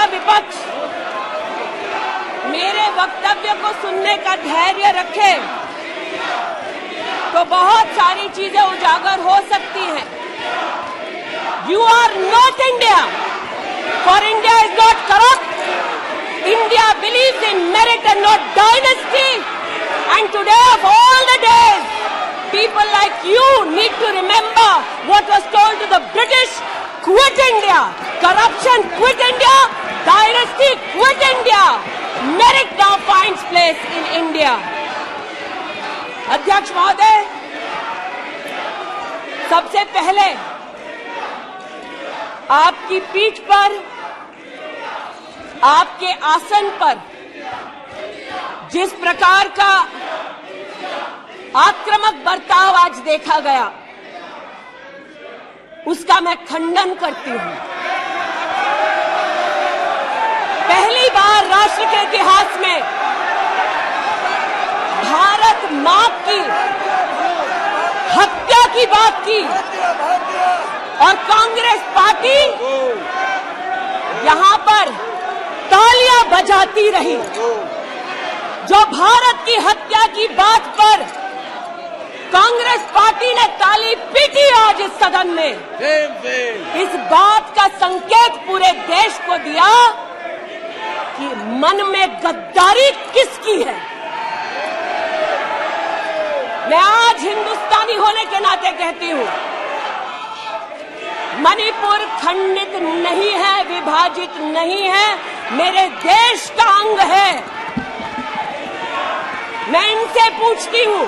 अगर विपक्ष मेरे वक्तव्य को सुनने का धैर्य रखे तो बहुत सारी चीजें उजागर हो सकती हैं। You are not India, for India is not corrupt. India believes in merit and not dynasty. And today of all the days, people like you need to remember what was told to the British: quit India. Corruption, quit India. Dynasty, quit India. Merit now finds place in India. अध्यक्ष महोदय, सबसे पहले आपकी पीठ पर, आपके आसन पर जिस प्रकार का आक्रामक बर्ताव आज देखा गया, उसका मैं खंडन करती हूं। पहली बार राष्ट्र के इतिहास में भारत मां की हत्या की बात की और कांग्रेस पार्टी यहां पर तालियां बजाती रही। जो भारत की हत्या की बात पर कांग्रेस पार्टी ने ताली पीटी आज इस सदन में, इस बात का संकेत पूरे देश को दिया कि मन में गद्दारी किसकी है। मैं आज हिंदुस्तानी होने के नाते कहती हूं, मणिपुर खंडित नहीं है, विभाजित नहीं है, मेरे देश का अंग है। मैं इनसे पूछती हूं,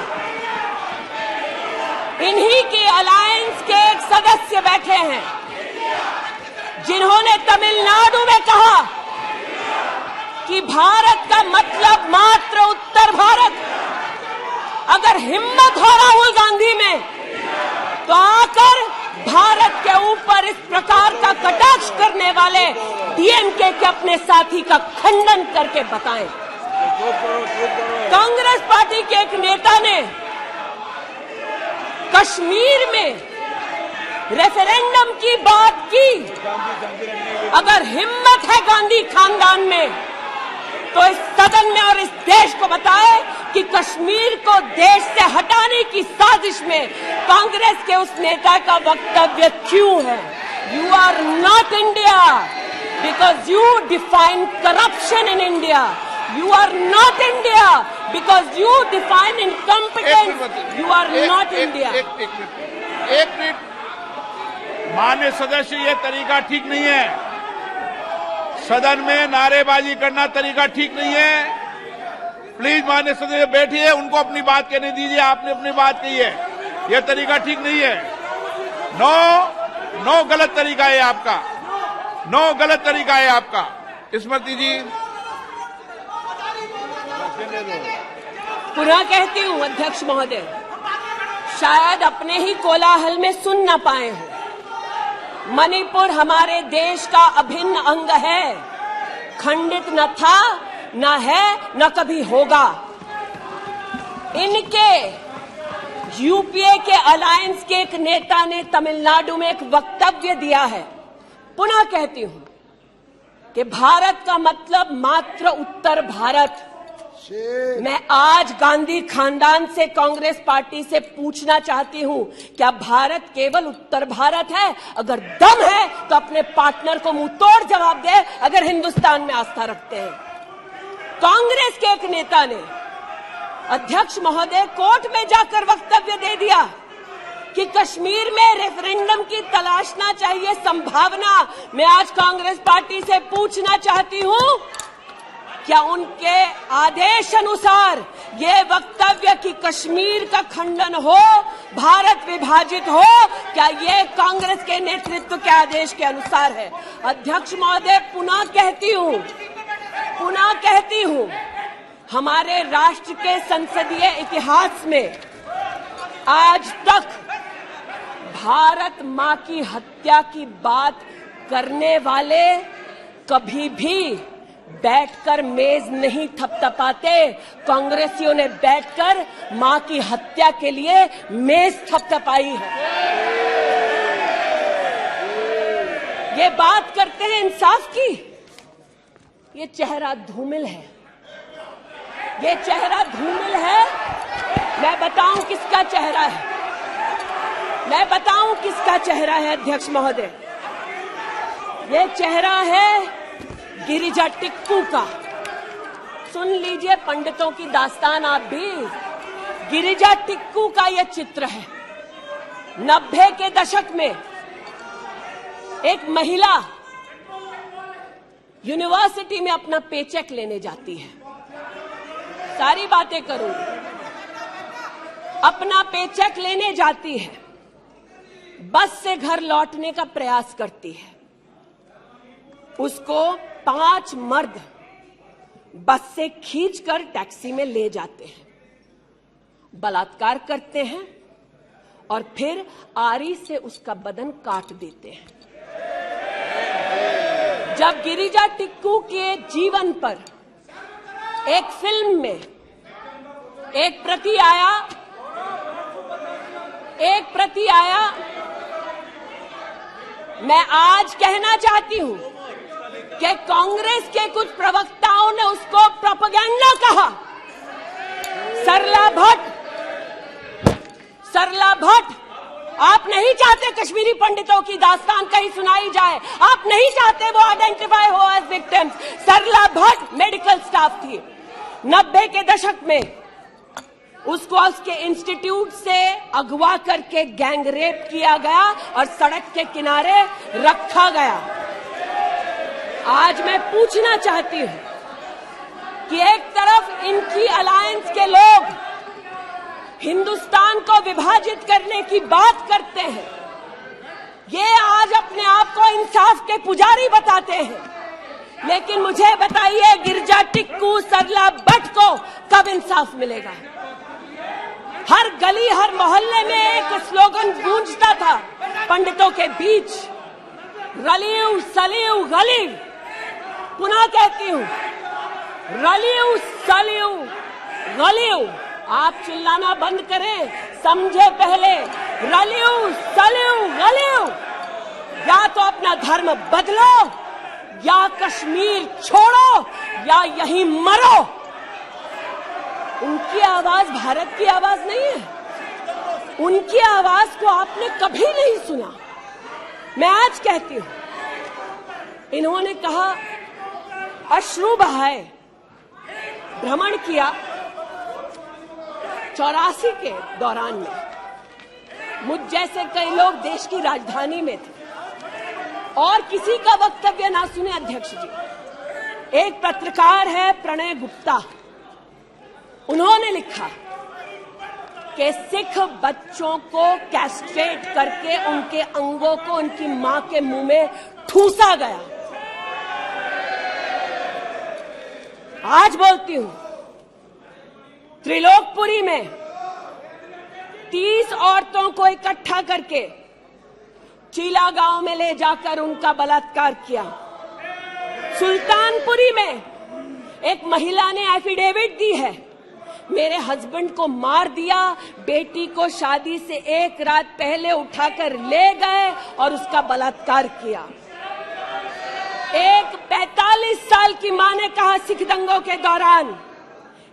इन्हीं के अलायंस के एक सदस्य बैठे हैं जिन्होंने तमिलनाडु में कहा कि भारत का मतलब मात्र उत्तर भारत। अगर हिम्मत हो राहुल गांधी में तो आकर भारत के ऊपर इस प्रकार का कटाक्ष करने वाले डीएमके के अपने साथी का खंडन करके बताएं। कांग्रेस पार्टी के एक नेता ने कश्मीर में रेफरेंडम की बात की। अगर हिम्मत है गांधी खानदान में तो इस सदन में और इस देश को बताए कि कश्मीर को देश से हटाने की साजिश में कांग्रेस के उस नेता का वक्तव्य क्यों है। You are not India because you define corruption in India. You are not India because you define incompetence. You are not India. एक मिनट माननीय सदस्य, ये तरीका ठीक नहीं है। सदन में नारेबाजी करना तरीका ठीक नहीं है। प्लीज माननीय सदस्य बैठिए, उनको अपनी बात कहने दीजिए। आपने अपनी बात कही है, यह तरीका ठीक नहीं है। नो गलत तरीका है आपका, नो गलत तरीका है आपका। स्मृति जी, पुनः कहती हूं अध्यक्ष महोदय, शायद अपने ही कोलाहल में सुन न पाए हो। मणिपुर हमारे देश का अभिन्न अंग है, खंडित न था, न है, न कभी होगा। इनके यूपीए के अलायंस के एक नेता ने तमिलनाडु में एक वक्तव्य दिया है। पुनः कहती हूं कि भारत का मतलब मात्र उत्तर भारत। मैं आज गांधी खानदान से, कांग्रेस पार्टी से पूछना चाहती हूं, क्या भारत केवल उत्तर भारत है? अगर दम है तो अपने पार्टनर को मुंह तोड़ जवाब दे, अगर हिंदुस्तान में आस्था रखते हैं। कांग्रेस के एक नेता ने अध्यक्ष महोदय कोर्ट में जाकर वक्तव्य दे दिया कि कश्मीर में रेफरेंडम की तलाशना चाहिए संभावना। मैं आज कांग्रेस पार्टी से पूछना चाहती हूं, क्या उनके आदेश अनुसार ये वक्तव्य कि कश्मीर का खंडन हो, भारत विभाजित हो, क्या ये कांग्रेस के नेतृत्व के आदेश के अनुसार है? अध्यक्ष महोदय, पुनः कहती हूं, हमारे राष्ट्र के संसदीय इतिहास में आज तक भारत मां की हत्या की बात करने वाले कभी भी बैठकर मेज नहीं थपथपाते। कांग्रेसियों ने बैठकर मां की हत्या के लिए मेज थपथपाई है। ये बात करते हैं इंसाफ की, ये चेहरा धूमिल है, ये चेहरा धूमिल है। मैं बताऊं किसका चेहरा है, मैं बताऊं किसका चेहरा है अध्यक्ष महोदय। ये चेहरा है गिरिजा टिक्कू का। सुन लीजिए पंडितों की दास्तान आप भी। गिरिजा टिक्कू का यह चित्र है। 90 के दशक में एक महिला यूनिवर्सिटी में अपना पेचेक लेने जाती है। सारी बातें करूंगी। अपना पेचेक लेने जाती है, बस से घर लौटने का प्रयास करती है। उसको 5 मर्द बस से खींचकर टैक्सी में ले जाते हैं, बलात्कार करते हैं और फिर आरी से उसका बदन काट देते हैं। जब गिरिजा टिक्कू के जीवन पर एक फिल्म में एक प्रति आया, मैं आज कहना चाहती हूं कि कांग्रेस के कुछ प्रवक्ताओं ने उसको प्रोपेगेंडा कहा। सरला भट्ट, आप नहीं चाहते कश्मीरी पंडितों की दास्तान कहीं सुनाई जाए, आप नहीं चाहते वो आइडेंटिफाई हो एज विक्टिम्स। सरला भट्ट मेडिकल स्टाफ थी। 90 के दशक में उसको उसके इंस्टीट्यूट से अगवा करके गैंग रेप किया गया और सड़क के किनारे रखा गया। आज मैं पूछना चाहती हूं कि एक तरफ इनकी अलायंस के लोग हिंदुस्तान को विभाजित करने की बात करते हैं, ये आज अपने आप को इंसाफ के पुजारी बताते हैं, लेकिन मुझे बताइए गिरिजा टिक्कू, सरला भट्ट को कब इंसाफ मिलेगा? हर गली हर मोहल्ले में एक स्लोगन गूंजता था पंडितों के बीच, रलियू सलियू गलिव। पुनः कहती हूं, रलियू सलियू गलिव। आप चिल्लाना बंद करें, समझे पहले। रलियू सलियू गलिव। या तो अपना धर्म बदलो या कश्मीर छोड़ो या यहीं मरो। उनकी आवाज भारत की आवाज नहीं है। उनकी आवाज को आपने कभी नहीं सुना। मैं आज कहती हूं, इन्होंने कहा अश्रु बहाए, भ्रमण किया 84 के दौरान में। मुझ जैसे कई लोग देश की राजधानी में थे और किसी का वक्तव्य ना सुने अध्यक्ष जी। एक पत्रकार है प्रणय गुप्ता, उन्होंने लिखा कि सिख बच्चों को कैस्ट्रेट करके उनके अंगों को उनकी मां के मुंह में ठूसा गया। आज बोलती हूं, त्रिलोकपुरी में 30 औरतों को इकट्ठा करके चीला गांव में ले जाकर उनका बलात्कार किया। सुल्तानपुरी में एक महिला ने एफिडेविट दी है, मेरे हस्बैंड को मार दिया, बेटी को शादी से एक रात पहले उठाकर ले गए और उसका बलात्कार किया। एक 45 साल की मां ने कहा सिख दंगों के दौरान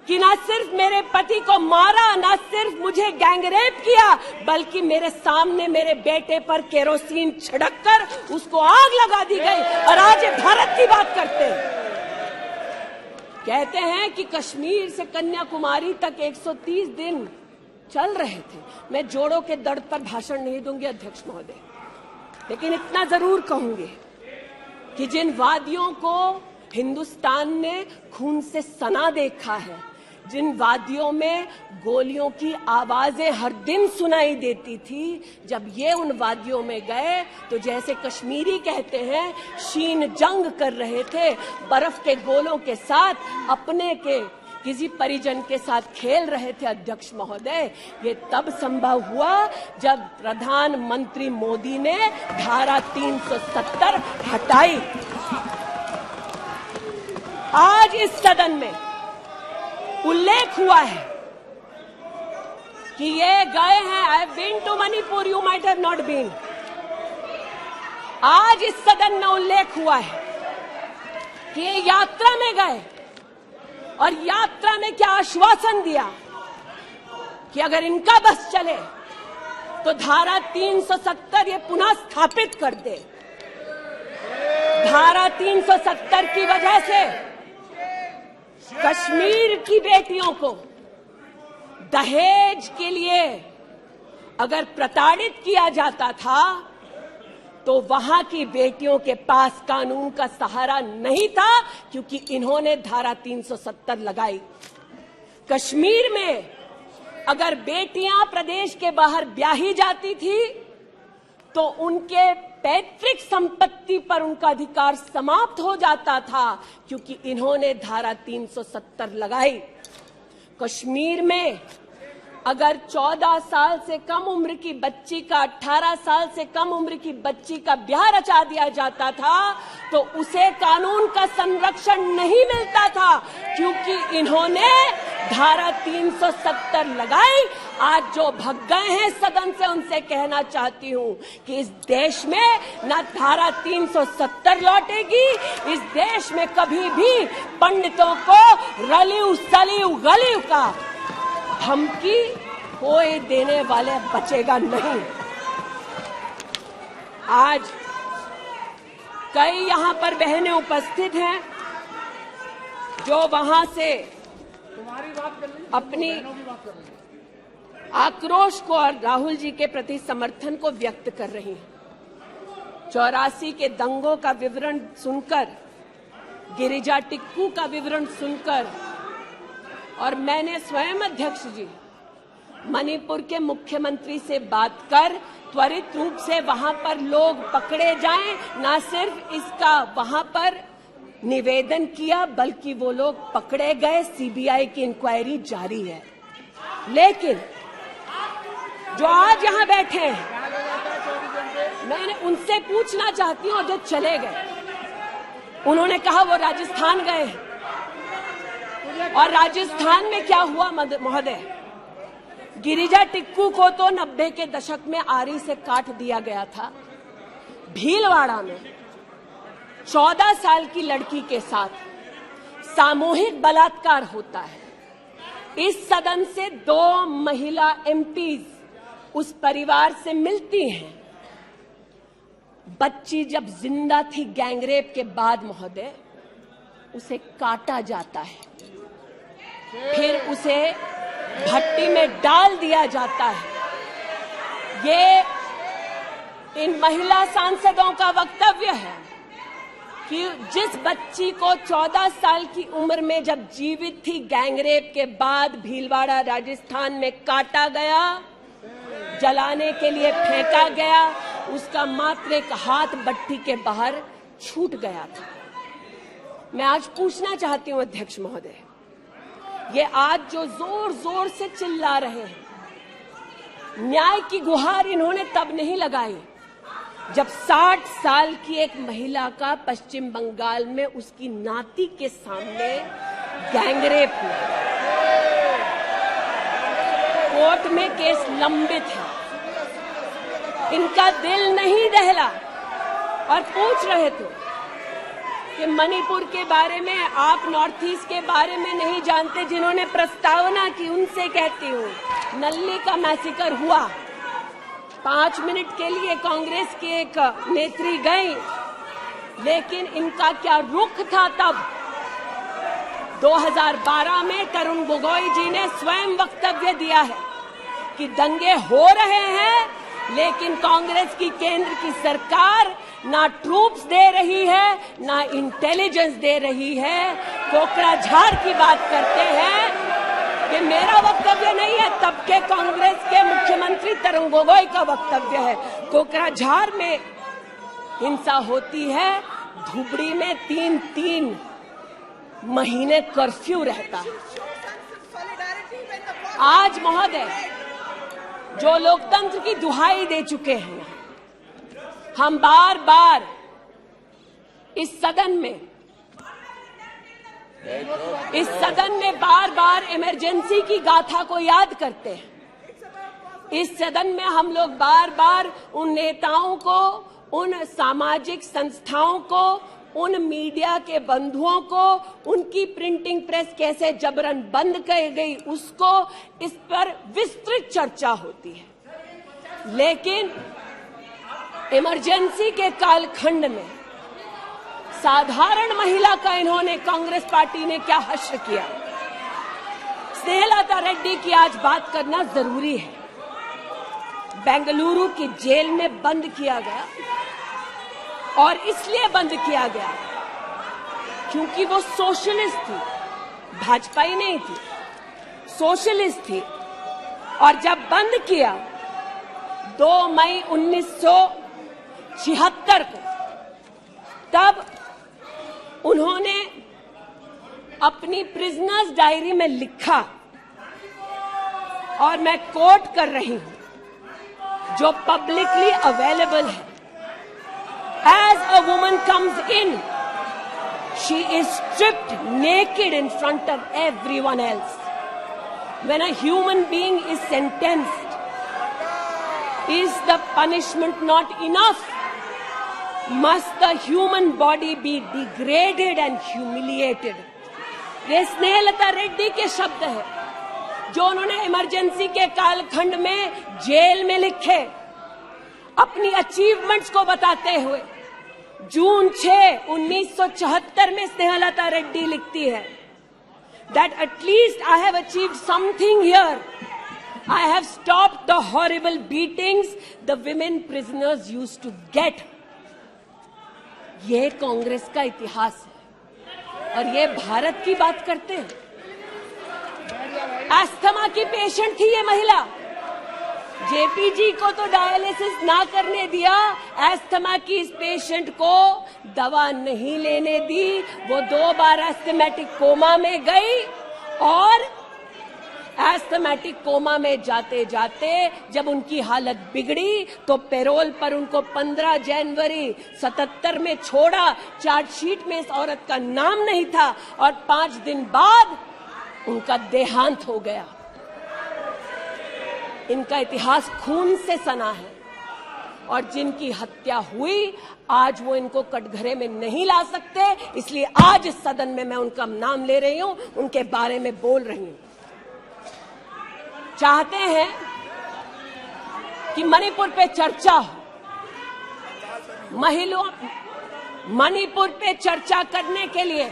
कि न सिर्फ मेरे पति को मारा, न सिर्फ मुझे गैंगरेप किया, बल्कि मेरे सामने मेरे बेटे पर केरोसिन छिड़ककर उसको आग लगा दी गई। और आज भारत की बात करते हैं, कहते हैं कि कश्मीर से कन्याकुमारी तक 130 दिन चल रहे थे। मैं जोड़ों के दर्द पर भाषण नहीं दूंगी अध्यक्ष महोदय, लेकिन इतना जरूर कहूंगी कि जिन वादियों को हिंदुस्तान ने खून से सना देखा है, जिन वादियों में गोलियों की आवाजें हर दिन सुनाई देती थी, जब ये उन वादियों में गए तो जैसे कश्मीरी कहते हैं शीन जंग कर रहे थे, बर्फ के गोलों के साथ अपने के किसी परिजन के साथ खेल रहे थे। अध्यक्ष महोदय, ये तब संभव हुआ जब प्रधानमंत्री मोदी ने धारा 370 हटाई। आज इस सदन में उल्लेख हुआ है कि ये गए हैं, I have been to Manipur, you might have not been. आज इस सदन में उल्लेख हुआ है कि ये यात्रा में गए और यात्रा में क्या आश्वासन दिया कि अगर इनका बस चले तो धारा 370 ये पुनः स्थापित कर दे। धारा 370 की वजह से कश्मीर की बेटियों को दहेज के लिए अगर प्रताड़ित किया जाता था तो वहां की बेटियों के पास कानून का सहारा नहीं था, क्योंकि इन्होंने धारा 370 लगाई। कश्मीर में अगर बेटियां प्रदेश के बाहर ब्याही जाती थी तो उनके पैतृक संपत्ति पर उनका अधिकार समाप्त हो जाता था, क्योंकि इन्होंने धारा 370 लगाई। कश्मीर में अगर 14 साल से कम उम्र की बच्ची का 18 साल से कम उम्र की बच्ची का ब्याह रचा दिया जाता था तो उसे कानून का संरक्षण नहीं मिलता था, क्योंकि इन्होंने धारा 370 लगाई। आज जो भग गए हैं सदन से उनसे कहना चाहती हूं कि इस देश में न धारा 370 लौटेगी, इस देश में कभी भी पंडितों को रलिव सलिव गलिव का धमकी कोई देने वाले बचेगा नहीं। आज कई यहां पर बहनें उपस्थित हैं जो वहां से अपनी आक्रोश को और राहुल जी के प्रति समर्थन को व्यक्त कर रही हैं। 84 के दंगों का विवरण सुनकर, गिरिजा टिक्कू का विवरण सुनकर, और मैंने स्वयं अध्यक्ष जी मणिपुर के मुख्यमंत्री से बात कर त्वरित रूप से वहां पर लोग पकड़े जाएं, न सिर्फ इसका वहां पर निवेदन किया बल्कि वो लोग पकड़े गए। सीबीआई की इंक्वायरी जारी है। लेकिन जो आज यहां बैठे हैं, मैंने उनसे पूछना चाहती हूं, जो चले गए, उन्होंने कहा वो राजस्थान गए, और राजस्थान में क्या हुआ महोदय? गिरिजा टिक्कू को तो 90 के दशक में आरी से काट दिया गया था। भीलवाड़ा में 14 साल की लड़की के साथ सामूहिक बलात्कार होता है। इस सदन से 2 महिला एमपीज उस परिवार से मिलती हैं। बच्ची जब जिंदा थी गैंगरेप के बाद महोदय, उसे काटा जाता है, फिर उसे भट्टी में डाल दिया जाता है। ये इन महिला सांसदों का वक्तव्य है कि जिस बच्ची को 14 साल की उम्र में जब जीवित थी गैंगरेप के बाद भीलवाड़ा राजस्थान में काटा गया, जलाने के लिए फेंका गया, उसका मात्र एक हाथ भट्टी के बाहर छूट गया था। मैं आज पूछना चाहती हूं अध्यक्ष महोदय, ये आज जो जोर जोर से चिल्ला रहे हैं, न्याय की गुहार इन्होंने तब नहीं लगाई जब 60 साल की एक महिला का पश्चिम बंगाल में उसकी नाती के सामने गैंगरेप हुआ। कोर्ट में केस लंबित है, इनका दिल नहीं दहला और पूछ रहे थे कि मणिपुर के बारे में, आप नॉर्थ ईस्ट के बारे में नहीं जानते। जिन्होंने प्रस्तावना की उनसे कहती हूँ, नल्ली का मैसेकर हुआ, 5 मिनट के लिए कांग्रेस की एक नेत्री गई, लेकिन इनका क्या रुख था तब? 2012 में तरुण गोगोई जी ने स्वयं वक्तव्य दिया है कि दंगे हो रहे हैं, लेकिन कांग्रेस की केंद्र की सरकार ना ट्रूप्स दे रही है, ना इंटेलिजेंस दे रही है। कोकराझार की बात करते हैं कि मेरा वक्तव्य नहीं है, तब के कांग्रेस के मुख्यमंत्री तरुण गोगोई का वक्तव्य है। कोकराझार में हिंसा होती है, धुबड़ी में 3-3 महीने कर्फ्यू रहता है। आज महोदय जो लोकतंत्र की दुहाई दे चुके हैं, हम बार बार इस सदन में बार बार इमरजेंसी की गाथा को याद करते हैं। इस सदन में हम लोग बार बार उन नेताओं को, उन सामाजिक संस्थाओं को, उन मीडिया के बंधुओं को उनकी प्रिंटिंग प्रेस कैसे जबरन बंद कर गई, उसको इस पर विस्तृत चर्चा होती है। लेकिन इमरजेंसी के कालखंड में साधारण महिला का इन्होंने, कांग्रेस पार्टी ने क्या हश्र किया। स्नेहलता रेड्डी की आज बात करना जरूरी है। बेंगलुरु की जेल में बंद किया गया और इसलिए बंद किया गया क्योंकि वो सोशलिस्ट थी, भाजपाई नहीं थी, सोशलिस्ट थी। और जब बंद किया 2 मई 1976 को, तब उन्होंने अपनी प्रिजनर्स डायरी में लिखा, और मैं कोट कर रही हूं, जो पब्लिकली अवेलेबल है। As a woman comes in, she is stripped naked in front of everyone else. When a human being is sentenced, is the punishment not enough? Must the human body be degraded and humiliated? ये स्नेहलता रेड्डी के शब्द हैं, जो उन्होंने emergency के कालखंड में jail में लिखे, अपनी अचीवमेंट्स को बताते हुए। जून 6, 1974 में स्नेहलता रेड्डी लिखती है that at least I have achieved something here. I have stopped the horrible beatings the women prisoners used to get. ये कांग्रेस का इतिहास है और ये भारत की बात करते हैं। अस्थमा की पेशेंट थी ये महिला, जेपी जी को तो डायलिसिस ना करने दिया, अस्थमा की इस पेशेंट को दवा नहीं लेने दी। वो 2 बार एस्थमेटिक कोमा में गई और एस्थमेटिक कोमा में जाते जाते जब उनकी हालत बिगड़ी तो पैरोल पर उनको 15 जनवरी 77 में छोड़ा। चार्जशीट में इस औरत का नाम नहीं था और 5 दिन बाद उनका देहांत हो गया। इनका इतिहास खून से सना है और जिनकी हत्या हुई आज वो इनको कटघरे में नहीं ला सकते, इसलिए आज इस सदन में मैं उनका नाम ले रही हूं, उनके बारे में बोल रही हूं। चाहते हैं कि मणिपुर पे चर्चा हो, मणिपुर पे चर्चा करने के लिए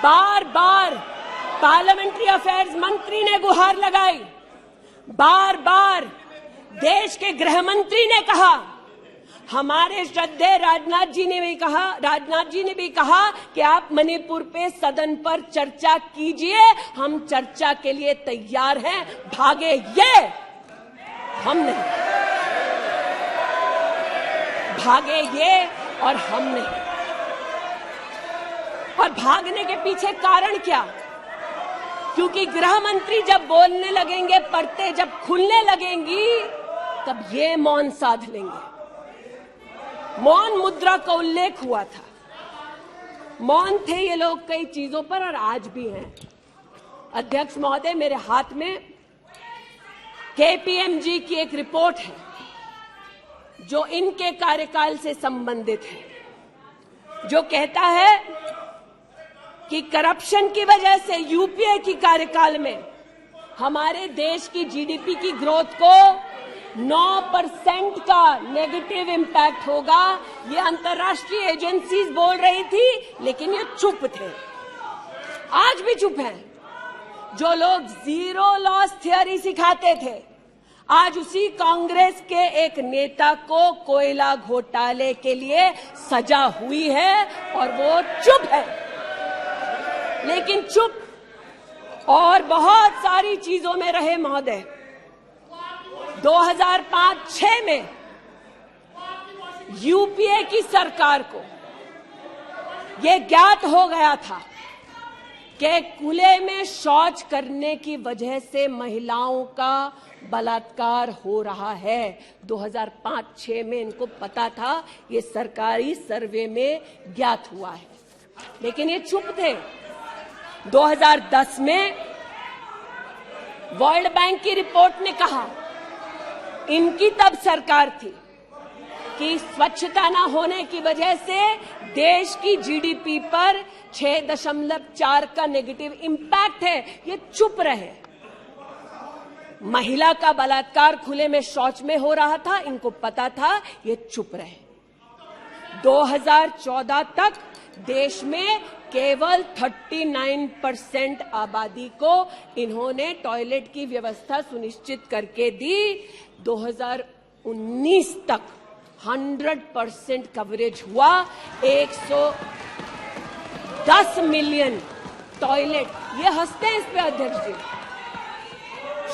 बार बार पार्लियामेंट्री अफेयर्स मंत्री ने गुहार लगाई, बार बार देश के गृह मंत्री ने कहा, हमारे श्रद्धेय राजनाथ जी ने भी कहा कि आप मणिपुर पे सदन पर चर्चा कीजिए, हम चर्चा के लिए तैयार हैं, भागे ये, हम नहीं, भागे ये और हम नहीं। और भागने के पीछे कारण क्या? क्योंकि गृह मंत्री जब बोलने लगेंगे, परतें जब खुलने लगेंगी, तब ये मौन साध लेंगे। मौन मुद्रा का उल्लेख हुआ था, मौन थे ये लोग कई चीजों पर और आज भी हैं। अध्यक्ष महोदय, मेरे हाथ में केपीएमजी की एक रिपोर्ट है जो इनके कार्यकाल से संबंधित है, जो कहता है कि करप्शन की वजह से यूपीए की कार्यकाल में हमारे देश की जीडीपी की ग्रोथ को 9% का नेगेटिव इम्पैक्ट होगा। ये अंतर्राष्ट्रीय एजेंसीज बोल रही थी, लेकिन ये चुप थे, आज भी चुप हैं। जो लोग जीरो लॉस थियरी सिखाते थे, आज उसी कांग्रेस के एक नेता को कोयला घोटाले के लिए सजा हुई है और वो चुप है। लेकिन चुप और बहुत सारी चीजों में रहे महोदय। 2005-06 में यूपीए की सरकार को यह ज्ञात हो गया था कि खुले में शौच करने की वजह से महिलाओं का बलात्कार हो रहा है। 2005-06 में इनको पता था, ये सरकारी सर्वे में ज्ञात हुआ है, लेकिन ये चुप थे। 2010 में वर्ल्ड बैंक की रिपोर्ट ने कहा, इनकी तब सरकार थी, कि स्वच्छता न होने की वजह से देश की जीडीपी पर 6.4 का नेगेटिव इंपैक्ट है, ये चुप रहे। महिला का बलात्कार खुले में शौच में हो रहा था, इनको पता था, ये चुप रहे। 2014 तक देश में केवल 39% आबादी को इन्होंने टॉयलेट की व्यवस्था सुनिश्चित करके दी। 2019 तक 100% कवरेज हुआ। 110 मिलियन टॉयलेट। ये हंसते हैं इस पे अध्यक्ष जी।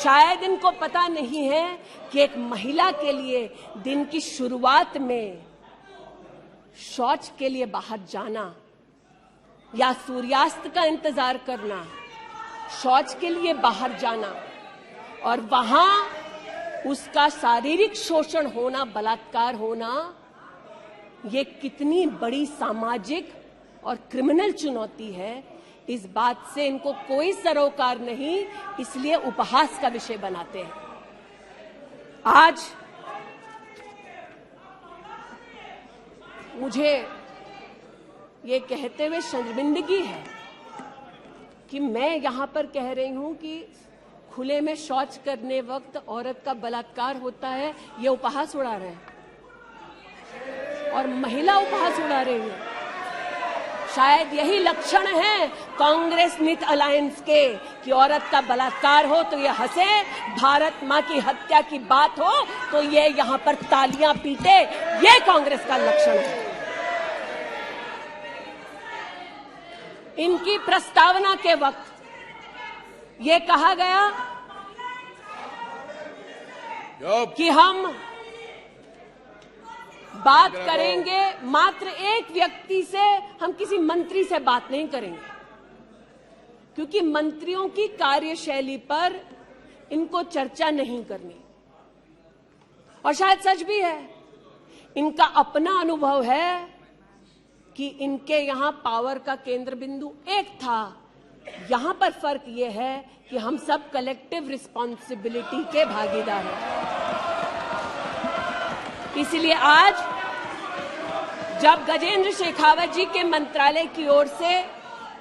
शायद इनको पता नहीं है कि एक महिला के लिए दिन की शुरुआत में शौच के लिए बाहर जाना या सूर्यास्त का इंतजार करना, शौच के लिए बाहर जाना और वहां उसका शारीरिक शोषण होना, बलात्कार होना, ये कितनी बड़ी सामाजिक और क्रिमिनल चुनौती है, इस बात से इनको कोई सरोकार नहीं, इसलिए उपहास का विषय बनाते हैं। आज मुझे ये कहते हुए शर्मिंदगी है कि मैं यहां पर कह रही हूं कि खुले में शौच करने वक्त औरत का बलात्कार होता है, ये उपहास उड़ा रहे हैं और महिला उपहास उड़ा रही है। शायद यही लक्षण है कांग्रेस नीत अलायंस के कि औरत का बलात्कार हो तो ये हंसे, भारत मां की हत्या की बात हो तो ये यहां पर तालियां पीटे, ये कांग्रेस का लक्षण है। इनकी प्रस्तावना के वक्त ये कहा गया कि हम बात करेंगे मात्र एक व्यक्ति से, हम किसी मंत्री से बात नहीं करेंगे, क्योंकि मंत्रियों की कार्यशैली पर इनको चर्चा नहीं करनी। और शायद सच भी है, इनका अपना अनुभव है कि इनके यहां पावर का केंद्र बिंदु एक था। यहां पर फर्क यह है कि हम सब कलेक्टिव रिस्पॉन्सिबिलिटी के भागीदार हैं। इसलिए आज जब गजेंद्र शेखावत जी के मंत्रालय की ओर से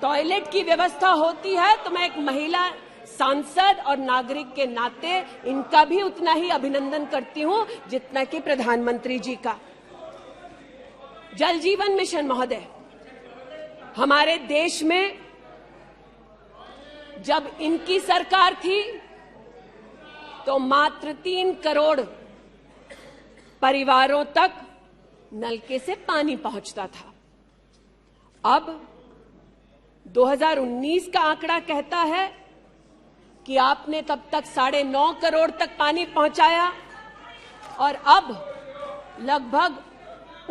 टॉयलेट की व्यवस्था होती है तो मैं एक महिला सांसद और नागरिक के नाते इनका भी उतना ही अभिनंदन करती हूं जितना कि प्रधानमंत्री जी का। जल जीवन मिशन महोदय, हमारे देश में जब इनकी सरकार थी तो मात्र 3 करोड़ परिवारों तक नलके से पानी पहुंचता था। अब 2019 का आंकड़ा कहता है कि आपने तब तक 9.5 करोड़ तक पानी पहुंचाया और अब लगभग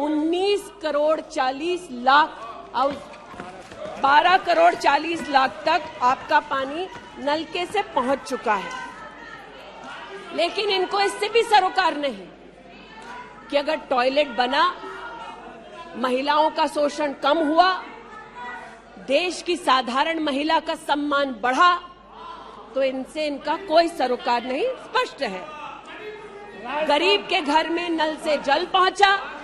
19 करोड़ 40 लाख और 12 करोड़ 40 लाख तक आपका पानी नलके से पहुंच चुका है। लेकिन इनको इससे भी सरोकार नहीं कि अगर टॉयलेट बना, महिलाओं का शोषण कम हुआ, देश की साधारण महिला का सम्मान बढ़ा, तो इनसे इनका कोई सरोकार नहीं। स्पष्ट है, गरीब के घर में नल से जल पहुंचा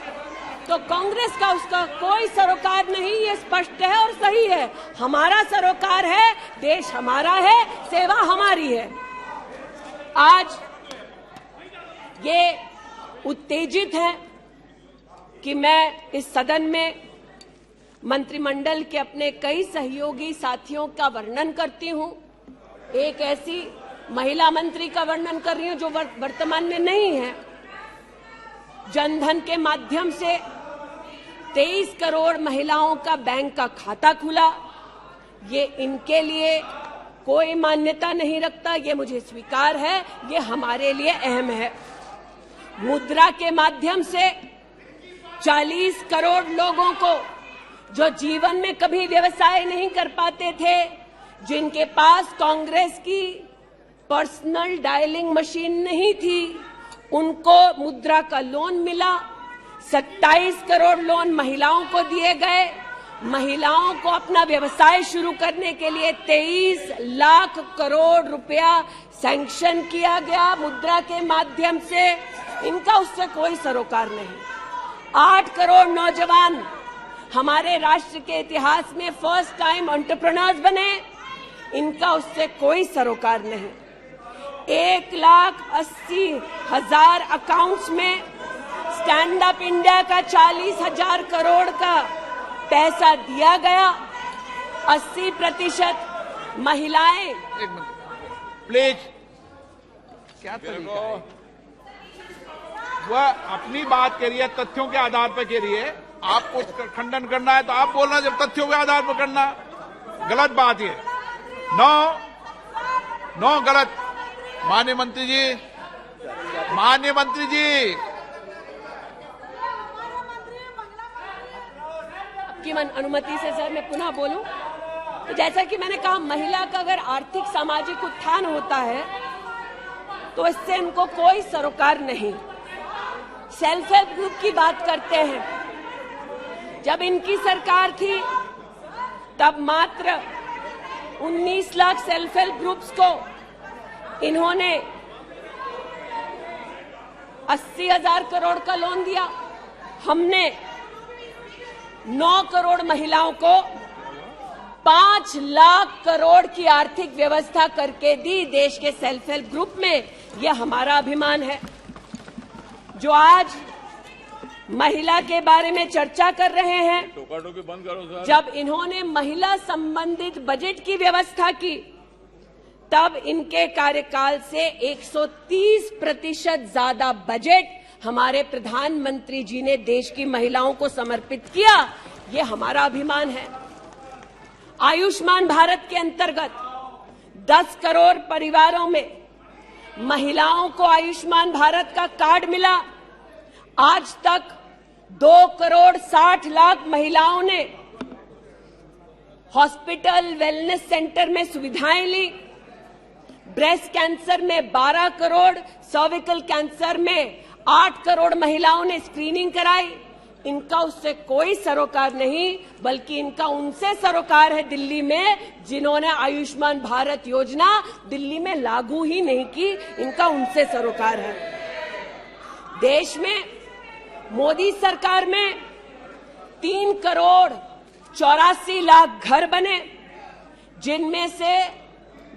तो कांग्रेस का उसका कोई सरोकार नहीं। ये स्पष्ट है और सही है। हमारा सरोकार है, देश हमारा है, सेवा हमारी है। आज ये उत्तेजित है कि मैं इस सदन में मंत्रिमंडल के अपने कई सहयोगी साथियों का वर्णन करती हूं। एक ऐसी महिला मंत्री का वर्णन कर रही हूं जो वर्तमान में नहीं है। जनधन के माध्यम से 23 करोड़ महिलाओं का बैंक का खाता खुला। ये इनके लिए कोई मान्यता नहीं रखता, ये मुझे स्वीकार है, ये हमारे लिए अहम है। मुद्रा के माध्यम से 40 करोड़ लोगों को जो जीवन में कभी व्यवसाय नहीं कर पाते थे, जिनके पास कांग्रेस की पर्सनल डायलिंग मशीन नहीं थी, उनको मुद्रा का लोन मिला। 27 करोड़ लोन महिलाओं को दिए गए। महिलाओं को अपना व्यवसाय शुरू करने के लिए 23 लाख करोड़ रुपया सैंक्शन किया गया मुद्रा के माध्यम से। इनका उससे कोई सरोकार नहीं। 8 करोड़ नौजवान हमारे राष्ट्र के इतिहास में फर्स्ट टाइम एंटरप्रेन्योर्स बने, इनका उससे कोई सरोकार नहीं। 1,80,000 अकाउंट्स में स्टैंड अप इंडिया का 40,000 करोड़ का पैसा दिया गया। 80% महिलाएं। एक मिनट प्लीज, क्या तरीका है? वह अपनी बात कह रही है, तथ्यों के आधार पर कह रही है। आपको खंडन करना है तो आप बोलना, जब तथ्यों के आधार पर करना गलत बात है। नो गलत। माननीय मंत्री जी, आपकी अनुमति से सर मैं पुनः बोलूं तो जैसा कि मैंने कहा, महिला का अगर आर्थिक सामाजिक उत्थान होता है तो इससे इनको कोई सरोकार नहीं। सेल्फ हेल्प ग्रुप की बात करते हैं, जब इनकी सरकार थी तब मात्र 19 लाख सेल्फ हेल्प ग्रुप्स को इन्होंने 80,000 करोड़ का लोन दिया। हमने 9 करोड़ महिलाओं को 5 लाख करोड़ की आर्थिक व्यवस्था करके दी देश के सेल्फ हेल्प ग्रुप में। यह हमारा अभिमान है। जो आज महिला के बारे में चर्चा कर रहे हैं, टोका-टोकी बंद करो सर। जब इन्होंने महिला संबंधित बजट की व्यवस्था की तब इनके कार्यकाल से 130% ज्यादा बजट हमारे प्रधानमंत्री जी ने देश की महिलाओं को समर्पित किया। ये हमारा अभिमान है। आयुष्मान भारत के अंतर्गत 10 करोड़ परिवारों में महिलाओं को आयुष्मान भारत का कार्ड मिला। आज तक 2 करोड़ 60 लाख महिलाओं ने हॉस्पिटल वेलनेस सेंटर में सुविधाएं ली। ब्रेस्ट कैंसर में 12 करोड़, सर्विकल कैंसर में 8 करोड़ महिलाओं ने स्क्रीनिंग कराई। इनका उससे कोई सरोकार नहीं, बल्कि इनका उनसे सरोकार है दिल्ली में, जिन्होंने आयुष्मान भारत योजना दिल्ली में लागू ही नहीं की। इनका उनसे सरोकार है। देश में मोदी सरकार में 3 करोड़ 84 लाख घर बने, जिनमें से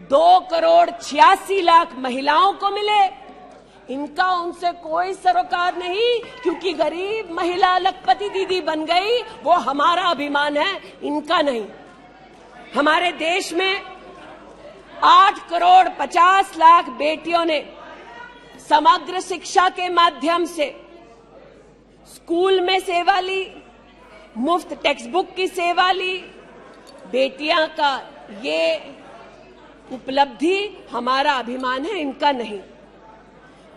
2 करोड़ 86 लाख महिलाओं को मिले। इनका उनसे कोई सरोकार नहीं, क्योंकि गरीब महिला लखपति दीदी बन गई, वो हमारा अभिमान है, इनका नहीं। हमारे देश में 8 करोड़ 50 लाख बेटियों ने समग्र शिक्षा के माध्यम से स्कूल में सेवा ली, मुफ्त टेक्स्ट बुक की सेवा ली। बेटियां का ये उपलब्धि हमारा अभिमान है, इनका नहीं।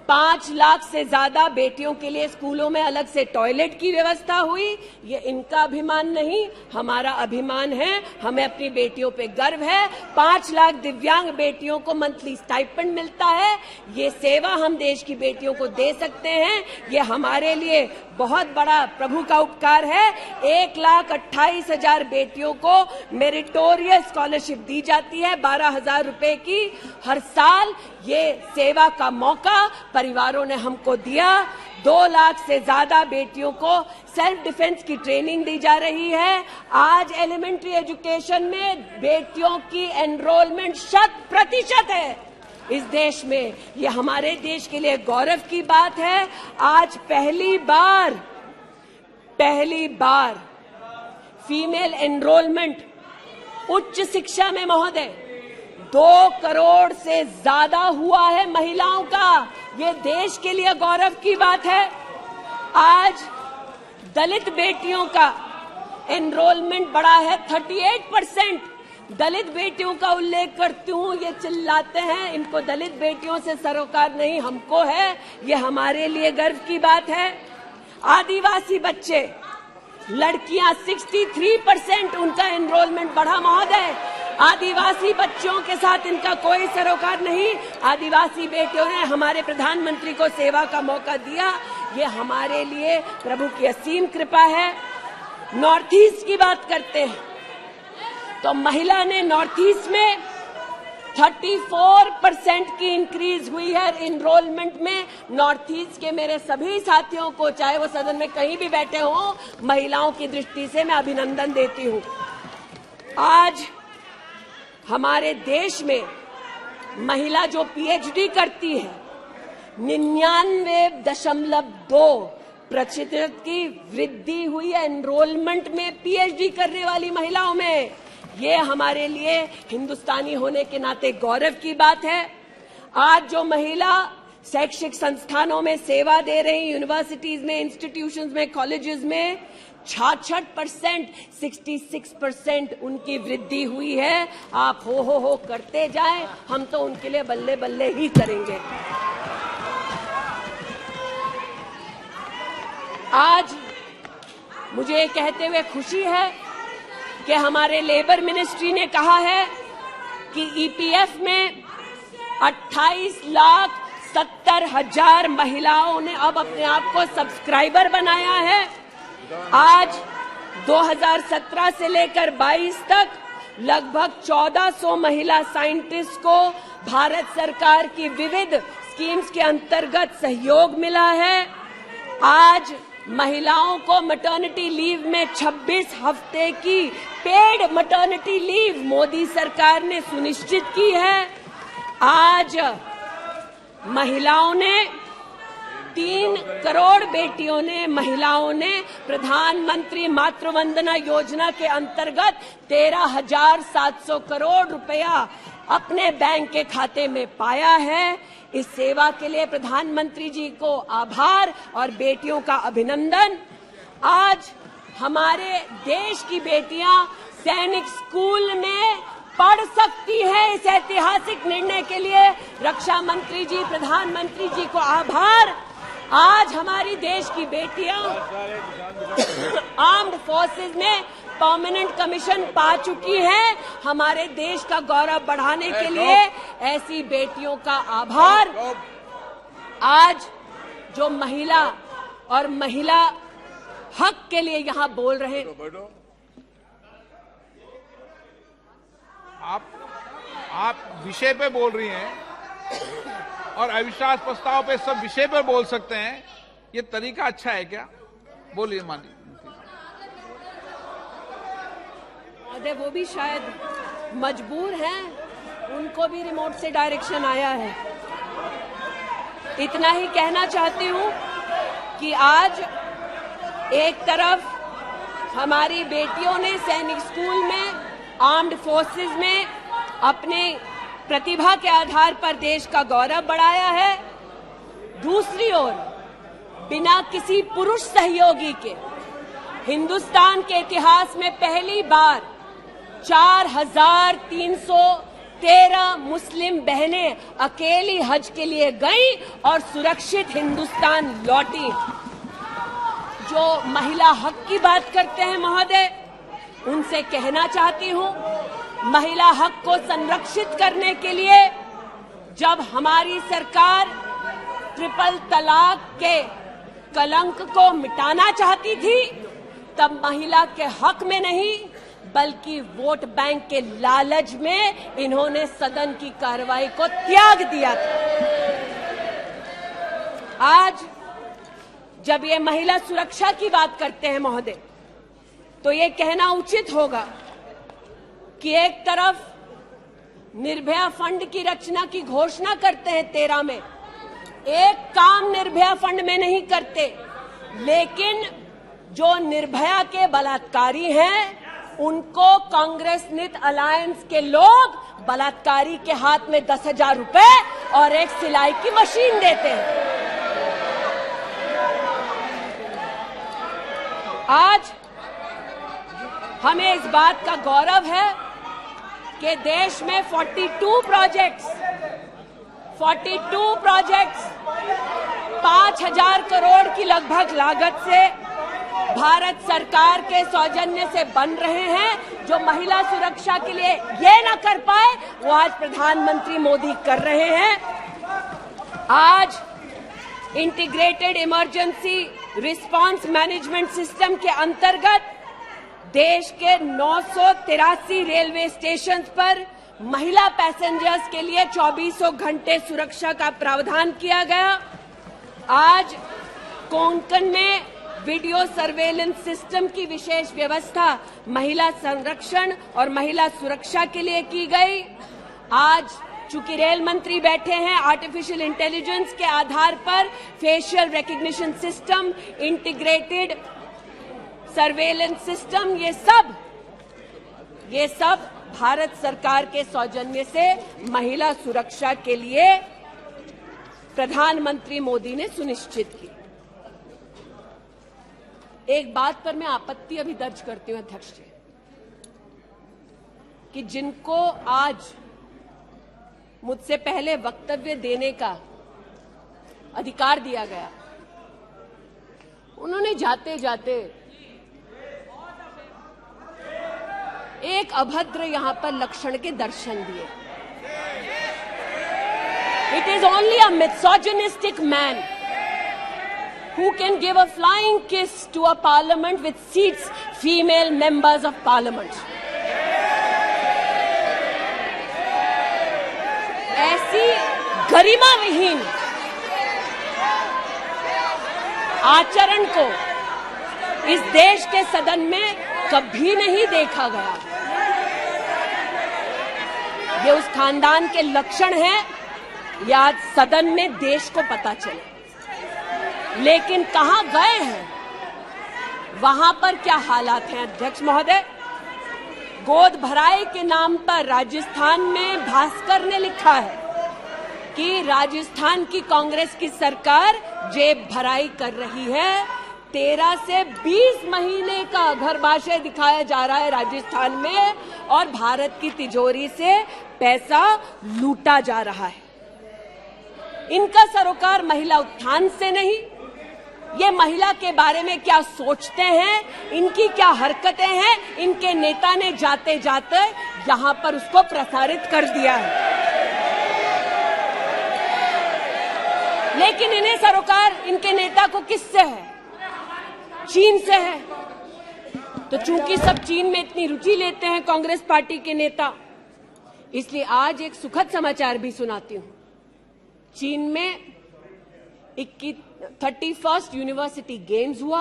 5 लाख से ज्यादा बेटियों के लिए स्कूलों में अलग से टॉयलेट की व्यवस्था हुई। ये इनका अभिमान नहीं, हमारा अभिमान है। हमें अपनी बेटियों पे गर्व है। 5 लाख दिव्यांग बेटियों को मंथली स्टाइपेंड मिलता है। ये सेवा हम देश की बेटियों को दे सकते हैं। ये हमारे लिए बहुत बड़ा प्रभु का उपकार है। 1,28,000 बेटियों को मेरिटोरियस स्कॉलरशिप दी जाती है, 12,000 रुपए की हर साल। ये सेवा का मौका परिवारों ने हमको दिया। 2 लाख से ज्यादा बेटियों को सेल्फ डिफेंस की ट्रेनिंग दी जा रही है। आज एलिमेंट्री एजुकेशन में बेटियों की एनरोलमेंट 100% है इस देश में। ये हमारे देश के लिए गौरव की बात है। आज पहली बार फीमेल एनरोलमेंट उच्च शिक्षा में महोदय 2 करोड़ से ज्यादा हुआ है महिलाओं का। ये देश के लिए गौरव की बात है। आज दलित बेटियों का एनरोलमेंट बढ़ा है 38%। दलित बेटियों का उल्लेख करती हूँ, ये चिल्लाते हैं इनको दलित बेटियों से सरोकार नहीं, हमको है। ये हमारे लिए गर्व की बात है। आदिवासी बच्चे, लड़कियां 63% उनका एनरोलमेंट बढ़ा महोदय। आदिवासी बच्चों के साथ इनका कोई सरोकार नहीं। आदिवासी बेटियों ने हमारे प्रधानमंत्री को सेवा का मौका दिया। ये हमारे लिए प्रभु की असीम कृपा है। नॉर्थ ईस्ट की बात करते हैं तो महिला ने नॉर्थ ईस्ट में 34% की इंक्रीज हुई है इनरोलमेंट में। नॉर्थ ईस्ट के मेरे सभी साथियों को, चाहे वो सदन में कहीं भी बैठे हों, महिलाओं की दृष्टि से मैं अभिनंदन देती हूं। आज हमारे देश में महिला जो पीएचडी करती है 99.2% की वृद्धि हुई है एनरोलमेंट में पीएचडी करने वाली महिलाओं में। ये हमारे लिए हिंदुस्तानी होने के नाते गौरव की बात है। आज जो महिला शैक्षिक संस्थानों में सेवा दे रही, यूनिवर्सिटीज में, इंस्टीट्यूशंस में, कॉलेजेस में 66%, 66% उनकी वृद्धि हुई है। आप हो करते जाएं, हम तो उनके लिए बल्ले बल्ले ही करेंगे। आज मुझे ये कहते हुए खुशी है कि हमारे लेबर मिनिस्ट्री ने कहा है कि ईपीएफ में 28,70,000 महिलाओं ने अब अपने आप को सब्सक्राइबर बनाया है। आज 2017 से लेकर 22 तक लगभग 1400 महिला साइंटिस्ट को भारत सरकार की विविध स्कीम्स के अंतर्गत सहयोग मिला है। आज महिलाओं को मैटरनिटी लीव में 26 हफ्ते की पेड मैटरनिटी लीव मोदी सरकार ने सुनिश्चित की है। आज महिलाओं ने 3 करोड़ बेटियों ने, महिलाओं ने प्रधानमंत्री मातृवंदना योजना के अंतर्गत 13,700 करोड़ रुपया अपने बैंक के खाते में पाया है। इस सेवा के लिए प्रधानमंत्री जी को आभार और बेटियों का अभिनंदन। आज हमारे देश की बेटियां सैनिक स्कूल में पढ़ सकती है। इस ऐतिहासिक निर्णय के लिए रक्षा मंत्री जी, प्रधानमंत्री जी को आभार। आज हमारी देश की बेटियां आर्म्ड फोर्सेस में परमानेंट कमीशन पा चुकी हैं। हमारे देश का गौरव बढ़ाने के लिए ऐसी बेटियों का आभार। आज जो महिला और महिला हक के लिए यहां बोल रहे हैं, आप विषय पे बोल रही हैं और अविश्वास प्रस्ताव पे सब विषय पर बोल सकते हैं। ये तरीका अच्छा है क्या? बोलिए माननीय। वो भी शायद मजबूर हैं, उनको भी रिमोट से डायरेक्शन आया है। इतना ही कहना चाहती हूं कि आज एक तरफ हमारी बेटियों ने सैनिक स्कूल में, आर्म्ड फोर्सेस में अपने प्रतिभा के आधार पर देश का गौरव बढ़ाया है। दूसरी ओर बिना किसी पुरुष सहयोगी के हिंदुस्तान के इतिहास में पहली बार 4,313 मुस्लिम बहनें अकेली हज के लिए गईं और सुरक्षित हिंदुस्तान लौटी। जो महिला हक की बात करते हैं महोदय, उनसे कहना चाहती हूं, महिला हक को संरक्षित करने के लिए जब हमारी सरकार ट्रिपल तलाक के कलंक को मिटाना चाहती थी, तब महिला के हक में नहीं बल्कि वोट बैंक के लालच में इन्होंने सदन की कार्रवाई को त्याग दिया था। आज जब ये महिला सुरक्षा की बात करते हैं महोदय, तो ये कहना उचित होगा कि एक तरफ निर्भया फंड की रचना की घोषणा करते हैं 13 में, एक काम निर्भया फंड में नहीं करते, लेकिन जो निर्भया के बलात्कारी हैं उनको कांग्रेस नित अलायंस के लोग बलात्कारी के हाथ में 10,000 रुपए और एक सिलाई की मशीन देते हैं। आज हमें इस बात का गौरव है कि देश में 42 प्रोजेक्ट्स 5,000 करोड़ की लगभग लागत से भारत सरकार के सौजन्य से बन रहे हैं। जो महिला सुरक्षा के लिए ये न कर पाए, वो आज प्रधानमंत्री मोदी कर रहे हैं। आज integrated emergency response management system के अंतर्गत देश के 983 रेलवे स्टेशन पर महिला पैसेंजर्स के लिए 2400 घंटे सुरक्षा का प्रावधान किया गया। आज कोंकण में वीडियो सर्वेलेंस सिस्टम की विशेष व्यवस्था महिला संरक्षण और महिला सुरक्षा के लिए की गई। आज चूंकि रेल मंत्री बैठे हैं, आर्टिफिशियल इंटेलिजेंस के आधार पर facial recognition system, integrated surveillance system, ये सब भारत सरकार के सौजन्य से महिला सुरक्षा के लिए प्रधानमंत्री मोदी ने सुनिश्चित की। एक बात पर मैं आपत्ति अभी दर्ज करती हूं अध्यक्ष जी, कि जिनको आज मुझसे पहले वक्तव्य देने का अधिकार दिया गया, उन्होंने जाते जाते एक अभद्र यहां पर लक्षण के दर्शन दिए। It is only a misogynistic man who can give a flying kiss to a parliament which seats female members of parliament. ऐसी गरिमा विहीन आचरण को इस देश के सदन में कभी नहीं देखा गया। ये उस खानदान के लक्षण हैं, ये आज सदन में देश को पता चले। लेकिन कहां गए हैं, वहां पर क्या हालात हैं अध्यक्ष महोदय? गोद भराई के नाम पर राजस्थान में भास्कर ने लिखा है कि राजस्थान की कांग्रेस की सरकार जेब भराई कर रही है। 13 से 20 महीने का घरबाशय दिखाया जा रहा है राजस्थान में और भारत की तिजोरी से पैसा लूटा जा रहा है। इनका सरोकार महिला उत्थान से नहीं, ये महिला के बारे में क्या सोचते हैं, इनकी क्या हरकतें हैं, इनके नेता ने जाते जाते यहां पर उसको प्रसारित कर दिया है। लेकिन इन्हें सरोकार इनके नेता को किससे है? चीन से है। तो चूंकि सब चीन में इतनी रुचि लेते हैं कांग्रेस पार्टी के नेता, इसलिए आज एक सुखद समाचार भी सुनाती हूं। चीन में 31st यूनिवर्सिटी गेम्स हुआ।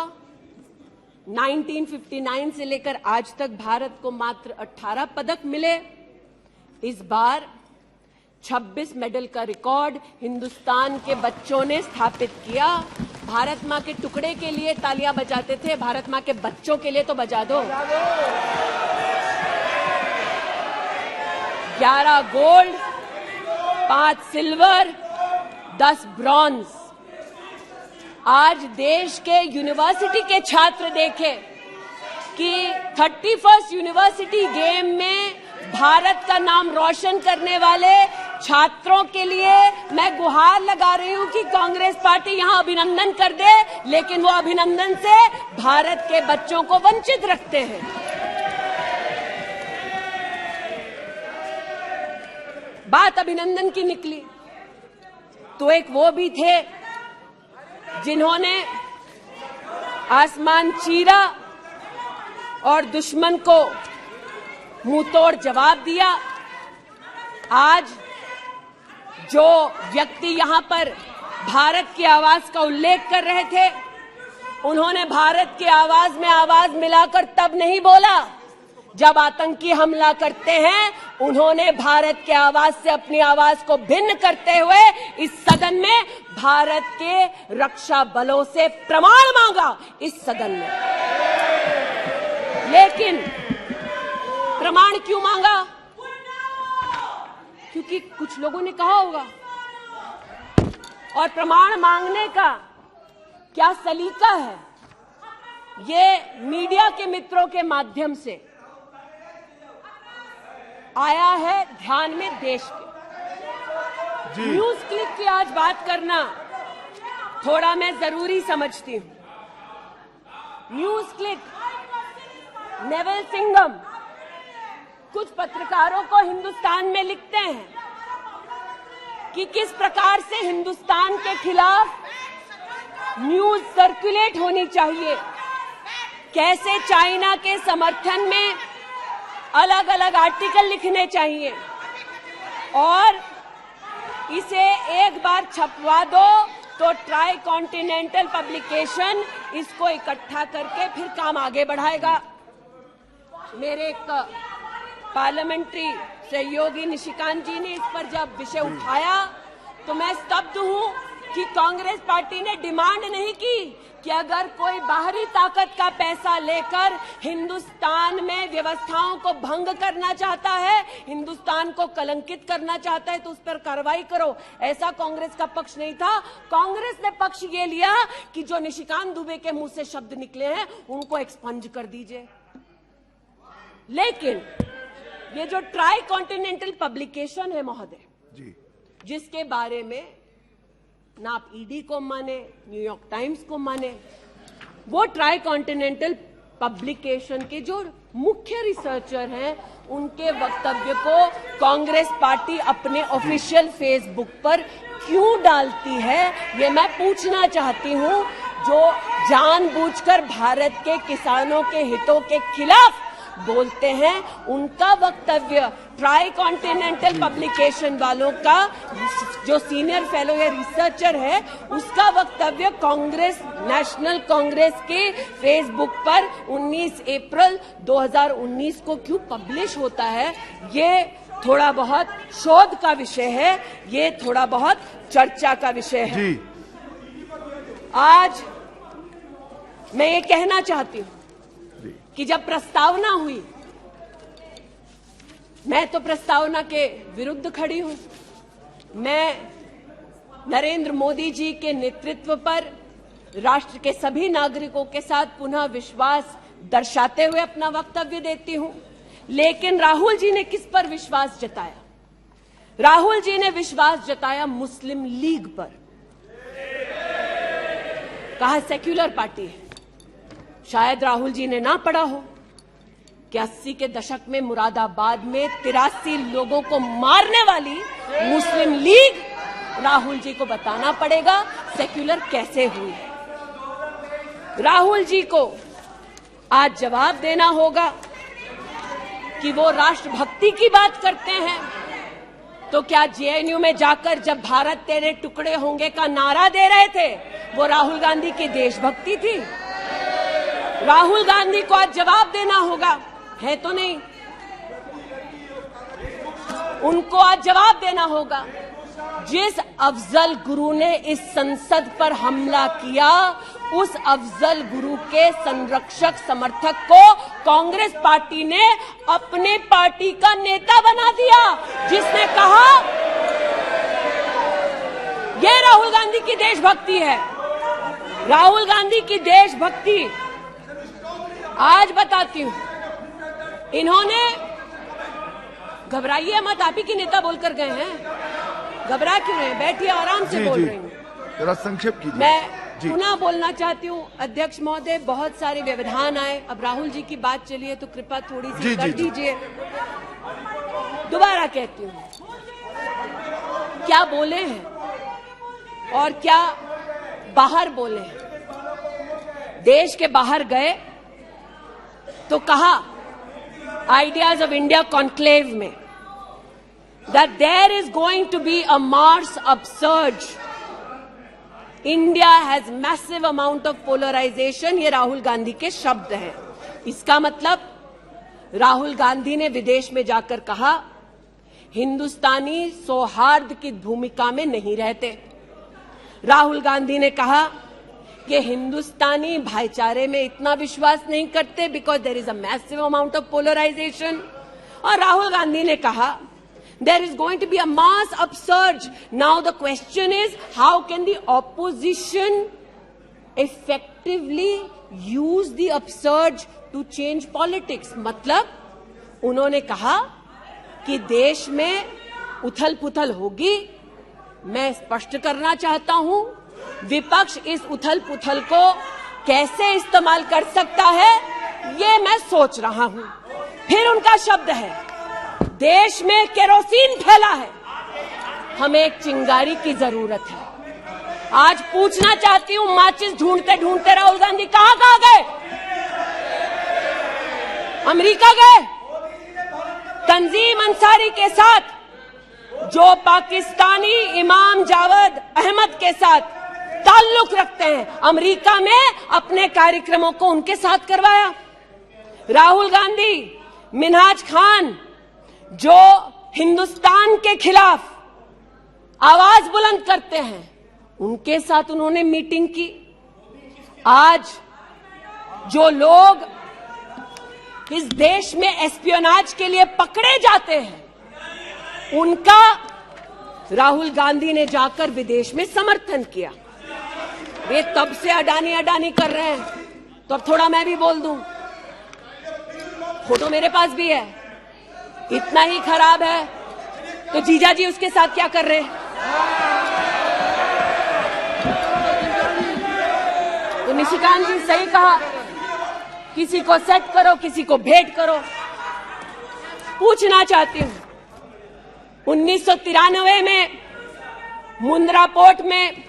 1959 से लेकर आज तक भारत को मात्र 18 पदक मिले। इस बार 26 मेडल का रिकॉर्ड हिंदुस्तान के बच्चों ने स्थापित किया। भारत मां के टुकड़े के लिए तालियां बजाते थे, भारत मां के बच्चों के लिए तो बजा दो। 11 गोल्ड, 5 सिल्वर, 10 ब्रॉन्ज। आज देश के यूनिवर्सिटी के छात्र देखें कि 31st यूनिवर्सिटी गेम में भारत का नाम रोशन करने वाले छात्रों के लिए मैं गुहार लगा रही हूं कि कांग्रेस पार्टी यहां अभिनंदन कर दे, लेकिन वो अभिनंदन से भारत के बच्चों को वंचित रखते हैं। बात अभिनंदन की निकली तो एक वो भी थे जिन्होंने आसमान चीरा और दुश्मन को मुंहतोड़ जवाब दिया। आज जो व्यक्ति यहां पर भारत की आवाज का उल्लेख कर रहे थे, उन्होंने भारत की आवाज में आवाज मिलाकर तब नहीं बोला जब आतंकी हमला करते हैं। उन्होंने भारत के आवाज से अपनी आवाज को भिन्न करते हुए इस सदन में भारत के रक्षा बलों से प्रमाण मांगा इस सदन में। लेकिन प्रमाण क्यों मांगा? क्योंकि कुछ लोगों ने कहा होगा। और प्रमाण मांगने का क्या सलीका है, ये मीडिया के मित्रों के माध्यम से आया है ध्यान में देश के। न्यूज क्लिक की आज बात करना थोड़ा मैं जरूरी समझती हूं। न्यूज क्लिक, नेवल सिंघम कुछ पत्रकारों को हिंदुस्तान में लिखते हैं कि किस प्रकार से हिंदुस्तान के खिलाफ न्यूज सर्कुलेट होनी चाहिए, कैसे चाइना के समर्थन में अलग अलग आर्टिकल लिखने चाहिए। और इसे एक बार छपवा दो तो ट्राई कॉन्टिनेंटल पब्लिकेशन इसको इकट्ठा करके फिर काम आगे बढ़ाएगा। मेरे एक पार्लियामेंट्री सहयोगी निशिकांत जी ने इस पर जब विषय उठाया तो मैं स्तब्ध हूं कि कांग्रेस पार्टी ने डिमांड नहीं की कि अगर कोई बाहरी ताकत का पैसा लेकर हिंदुस्तान में व्यवस्थाओं को भंग करना चाहता है, हिंदुस्तान को कलंकित करना चाहता है तो उस पर कार्रवाई करो। ऐसा कांग्रेस का पक्ष नहीं था। कांग्रेस ने पक्ष ये लिया कि जो निशिकांत दुबे के मुंह से शब्द निकले हैं उनको एक्सपंज कर दीजिए। लेकिन ये जो ट्राई कॉन्टिनेंटल पब्लिकेशन है महोदय जी, जिसके बारे में ना आप ईडी को माने, न्यूयॉर्क टाइम्स को माने, वो ट्राई कॉन्टिनेंटल पब्लिकेशन के जो मुख्य रिसर्चर हैं उनके वक्तव्य को कांग्रेस पार्टी अपने ऑफिशियल फेसबुक पर क्यों डालती है, ये मैं पूछना चाहती हूं। जो जानबूझकर भारत के किसानों के हितों के खिलाफ बोलते हैं, उनका वक्तव्य ट्राई कॉन्टिनेंटल पब्लिकेशन वालों का जो सीनियर फेलो या रिसर्चर है उसका वक्तव्य कांग्रेस, नेशनल कांग्रेस के फेसबुक पर 19 अप्रैल 2019 को क्यों पब्लिश होता है, ये थोड़ा बहुत शोध का विषय है, ये थोड़ा बहुत चर्चा का विषय है जी। आज मैं ये कहना चाहती हूं कि जब प्रस्तावना हुई, मैं तो प्रस्तावना के विरुद्ध खड़ी हूं। मैं नरेंद्र मोदी जी के नेतृत्व पर राष्ट्र के सभी नागरिकों के साथ पुनः विश्वास दर्शाते हुए अपना वक्तव्य देती हूं। लेकिन राहुल जी ने किस पर विश्वास जताया? राहुल जी ने विश्वास जताया मुस्लिम लीग पर। कहा सेक्युलर पार्टी है। शायद राहुल जी ने ना पढ़ा हो कि 80 के दशक में मुरादाबाद में 83 लोगों को मारने वाली मुस्लिम लीग, राहुल जी को बताना पड़ेगा सेक्युलर कैसे हुई। राहुल जी को आज जवाब देना होगा कि वो राष्ट्रभक्ति की बात करते हैं तो क्या जेएनयू में जाकर जब भारत तेरे टुकड़े होंगे का नारा दे रहे थे वो राहुल गांधी की देशभक्ति थी? राहुल गांधी को आज जवाब देना होगा, है तो नहीं। उनको आज जवाब देना होगा। जिस अफजल गुरु ने इस संसद पर हमला किया, उस अफजल गुरु के संरक्षक समर्थक को कांग्रेस पार्टी ने अपने पार्टी का नेता बना दिया, जिसने कहा यह राहुल गांधी की देशभक्ति है। राहुल गांधी की देशभक्ति आज बताती हूं। इन्होंने, घबराइए मत, आप ही के नेता बोलकर गए हैं, घबरा क्यों रहे हैं? बैठिए, आराम से बोल रही हूँ। जरा संक्षेप कीजिए। मैं पुनः बोलना चाहती हूँ अध्यक्ष महोदय, बहुत सारे व्यवधान आए, अब राहुल जी की बात चली है तो कृपा थोड़ी सी कर दीजिए। दोबारा कहती हूँ, क्या बोले हैं और क्या बाहर बोले हैं। देश के बाहर गए तो कहा आइडियाज ऑफ इंडिया कॉन्क्लेव में that there is going to be a Mars upsurge. India has massive amount of polarization. ये राहुल गांधी के शब्द हैं। इसका मतलब राहुल गांधी ने विदेश में जाकर कहा हिंदुस्तानी सौहार्द की भूमिका में नहीं रहते। राहुल गांधी ने कहा कि हिंदुस्तानी भाईचारे में इतना विश्वास नहीं करते because there is a massive amount of polarization. और राहुल गांधी ने कहा there is going to be a mass upsurge. Now the question is, how can the opposition effectively use the upsurge to change politics? मतलब उन्होंने कहा कि देश में उथल पुथल होगी। मैं स्पष्ट करना चाहता हूं, विपक्ष इस उथल पुथल को कैसे इस्तेमाल कर सकता है ये मैं सोच रहा हूं। फिर उनका शब्द है देश में केरोसिन फैला है, हमें एक चिंगारी की जरूरत है। आज पूछना चाहती हूं, माचिस ढूंढते ढूंढते राहुल गांधी कहां गए? अमेरिका गए? तंजीम अंसारी के साथ जो पाकिस्तानी इमाम जावेद अहमद के साथ ताल्लुक रखते हैं, अमेरिका में अपने कार्यक्रमों को उनके साथ करवाया। राहुल गांधी, मिन्हाज खान, जो हिंदुस्तान के खिलाफ आवाज बुलंद करते हैं, उनके साथ उन्होंने मीटिंग की। आज जो लोग इस देश में एस्पियोनाज के लिए पकड़े जाते हैं, उनका राहुल गांधी ने जाकर विदेश में समर्थन किया। वे तब से अडानी अडानी कर रहे हैं, तो अब थोड़ा मैं भी बोल दूं। फोटो मेरे पास भी है। इतना ही खराब है तो जीजा जी उसके साथ क्या कर रहे हैं? तो निशिकांत जी सही कहा, किसी को सेट करो, किसी को भेंट करो। पूछना चाहती हूं, 1993 में मुंद्रा पोर्ट में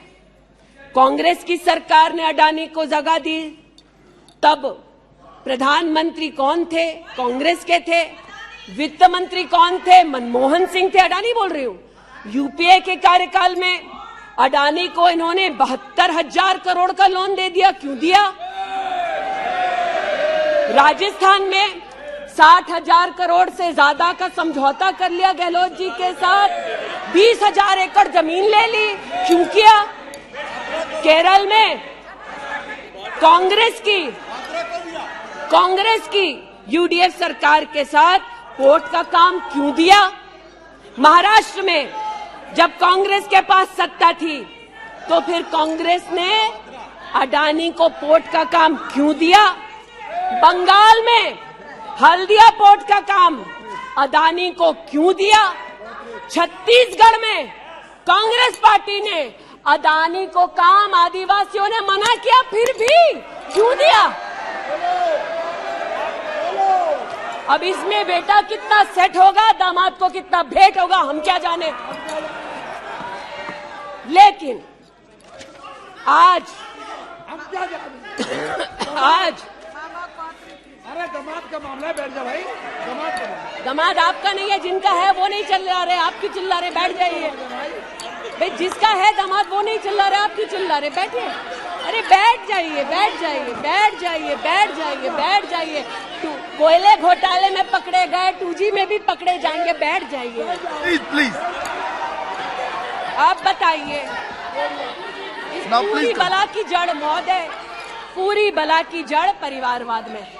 कांग्रेस की सरकार ने अडानी को जगह दी। तब प्रधानमंत्री कौन थे? कांग्रेस के थे। वित्त मंत्री कौन थे? मनमोहन सिंह थे। अडानी बोल रही हूं। यूपीए के कार्यकाल में अडानी को इन्होंने 72,000 करोड़ का लोन दे दिया। क्यों दिया? राजस्थान में 60,000 करोड़ से ज्यादा का समझौता कर लिया गहलोत जी के साथ। 20,000 एकड़ जमीन ले ली। क्यों किया? केरल में कांग्रेस की यूडीएफ सरकार के साथ पोर्ट का काम क्यों दिया? महाराष्ट्र में जब कांग्रेस के पास सत्ता थी, तो फिर कांग्रेस ने अडानी को पोर्ट का काम क्यों दिया? बंगाल में हल्दिया पोर्ट का काम अडानी को क्यों दिया? छत्तीसगढ़ में कांग्रेस पार्टी ने अडानी को काम आदिवासियों ने मना किया, फिर भी क्यों दिया? अब इसमें बेटा कितना सेट होगा, दामाद को कितना भेंट होगा, हम क्या जाने। लेकिन आज अरे दामाद का मामला है, बैठ जा भाई। दामाद आपका नहीं है, जिनका है वो नहीं चिल्ला रहे, आप क्यों चिल्ला रहे? बैठ जाइए भाई। जिसका है दामाद वो नहीं चिल्ला रहे, आप क्यों चिल्ला रहे? बैठिए। अरे बैठ जाइए, बैठ जाइए, बैठ जाइए, बैठ जाइए, बैठ जाइए। कोयले घोटाले में पकड़े गए, 2G में भी पकड़े जाएंगे। बैठ जाइए प्लीज। आप बताइए, इस पूरी बला की जड़ महोदय, पूरी बला की जड़ परिवारवाद में है,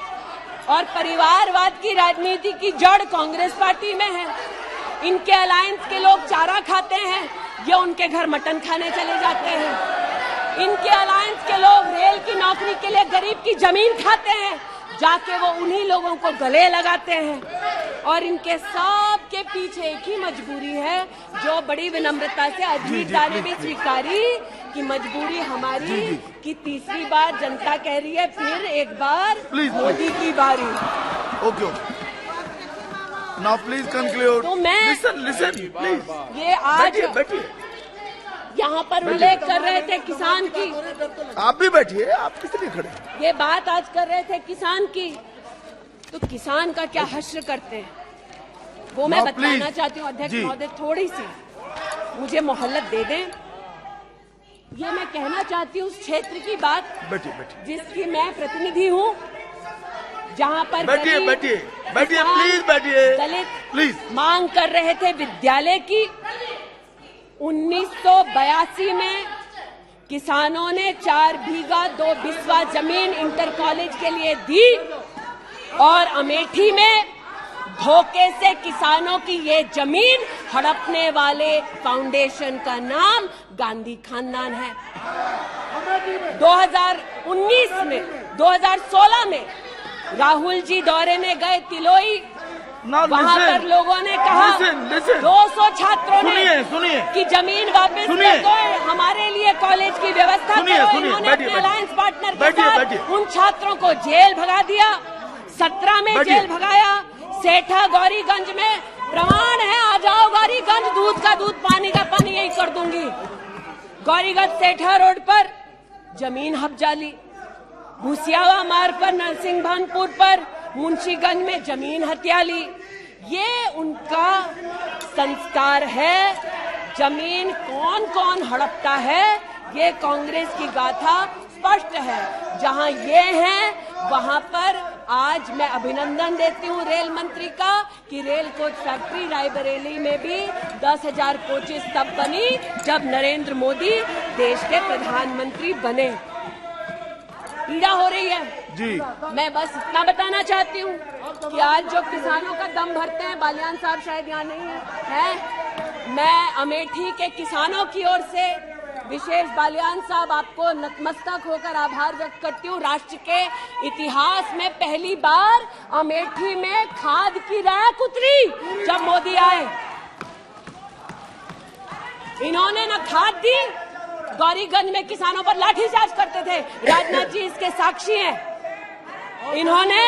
और परिवारवाद की राजनीति की जड़ कांग्रेस पार्टी में है। इनके अलायंस के लोग चारा खाते हैं, ये उनके घर मटन खाने चले जाते हैं। इनके अलायंस के लोग रेल की नौकरी के लिए गरीब की जमीन खाते हैं, जाके वो उन्हीं लोगों को गले लगाते हैं। और इनके सब के पीछे एक ही मजबूरी है, जो बड़ी विनम्रता से अजीत दा ने भी स्वीकारी कि मजबूरी हमारी कि तीसरी बार जनता कह रही है, फिर एक बार मोदी की बारी। Okay, now please conclude. तो मैं लिसन प्लीज। ये आज बैठिए। यहाँ पर उल्लेख कर रहे थे किसान की। आप भी बैठिए, आप किस लिए खड़े? ये बात आज कर रहे थे किसान की, तो किसान का क्या हश्र करते हैं वो मैं बताना चाहती हूँ। अध्यक्ष महोदय, थोड़ी सी मुझे मोहल्लत दे दें। ये मैं कहना चाहती हूँ उस क्षेत्र की बात, जिसकी मैं प्रतिनिधि हूँ, जहाँ पर बैठिए प्लीज, बैठिए दलित प्लीज मांग कर रहे थे विद्यालय की। 1982 में किसानों ने 4 बीघा 2 बिस्वा जमीन इंटर कॉलेज के लिए दी, और अमेठी में धोखे से किसानों की ये जमीन हड़पने वाले फाउंडेशन का नाम गांधी खानदान है। 2016 में राहुल जी दौरे में गए तिलोई, वहाँ पर लोगों ने कहा, 200 छात्रों ने सुनिए कि जमीन वापस ले दो, हमारे लिए कॉलेज की व्यवस्था करो। इन्होंने अपने अलायंस पार्टनर के साथ उन छात्रों को जेल भगा दिया। 17 में जेल भगाया। सेठा गौरीगंज में प्रमाण है, आ जाओ गौरीगंज, दूध का दूध, पानी का पानी, यही कर दूंगी। गौरीगंज सेठा रोड पर जमीन हब्जाली, भूसियावा मार्ग पर, नरसिंह भानपुर पर, मुंशीगंज में जमीन हथियाली, ये उनका संस्कार है। जमीन कौन कौन हड़पता है, ये कांग्रेस की गाथा स्पष्ट है। जहां ये हैं वहां पर आज मैं अभिनंदन देती हूं रेल मंत्री का कि रेल कोच फैक्ट्री रायबरेली में भी 10,000 कोचेस तब बनी जब नरेंद्र मोदी देश के प्रधानमंत्री बने। पीड़ा हो रही है जी। मैं बस इतना बताना चाहती हूँ कि आज जो किसानों का दम भरते हैं, बालियान साहब शायद यहाँ नहीं है, मैं अमेठी के किसानों की ओर से विशेष बालियान साहब आपको नतमस्तक होकर आभार व्यक्त करती हूँ। राष्ट्र के इतिहास में पहली बार अमेठी में खाद की रैक उतरी जब मोदी आए। इन्होंने न खाद दी, गौरीगंज में किसानों पर लाठीचार्ज करते थे, राजनाथ जी इसके साक्षी हैं। इन्होंने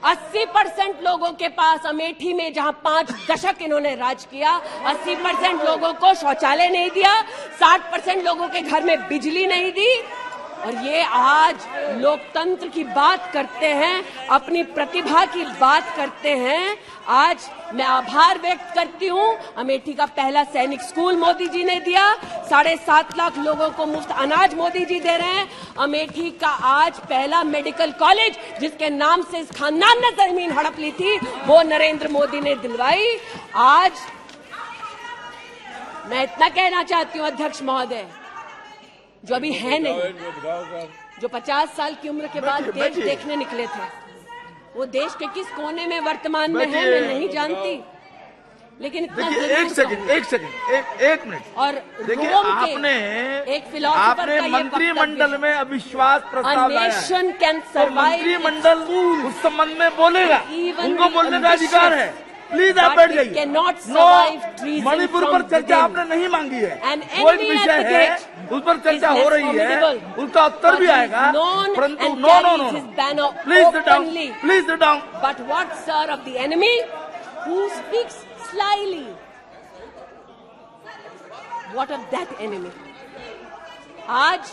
80% लोगों के पास अमेठी में, जहां 5 दशक इन्होंने राज किया, 80% लोगों को शौचालय नहीं दिया, 60% लोगों के घर में बिजली नहीं दी। और ये आज लोकतंत्र की बात करते हैं, अपनी प्रतिभा की बात करते हैं। आज मैं आभार व्यक्त करती हूँ, अमेठी का पहला सैनिक स्कूल मोदी जी ने दिया, 7.5 लाख लोगों को मुफ्त अनाज मोदी जी दे रहे हैं। अमेठी का आज पहला मेडिकल कॉलेज, जिसके नाम से इस खानदान ने जमीन हड़प ली थी, वो नरेंद्र मोदी ने दिलवाई। आज मैं इतना कहना चाहती हूँ अध्यक्ष महोदय, जो अभी है नहीं, जो 50 साल की उम्र के बाद देश देखने निकले थे, वो देश के किस कोने में वर्तमान में है मैं नहीं जानती, लेकिन इतना एक मिनट। और देखिए, रोम के आपने एक फिलोसोफर का ये मंत्रिमंडल में अविश्वास प्रस्ताव लाया है। नेशन कैन तो सर्वाइव, मंत्रिमंडल उस संबंध में बोलेगा, उनको बोलने का अधिकार है। प्लीज आप बैठ जाइए। मणिपुर पर चर्चा आपने नहीं मांगी है, वो एक विषय है, उस पर चर्चा हो रही है, उसका उत्तर भी आएगा, परंतु no, please sit down, please sit down. But what sir of the enemy who speaks slyly, what of that enemy? आज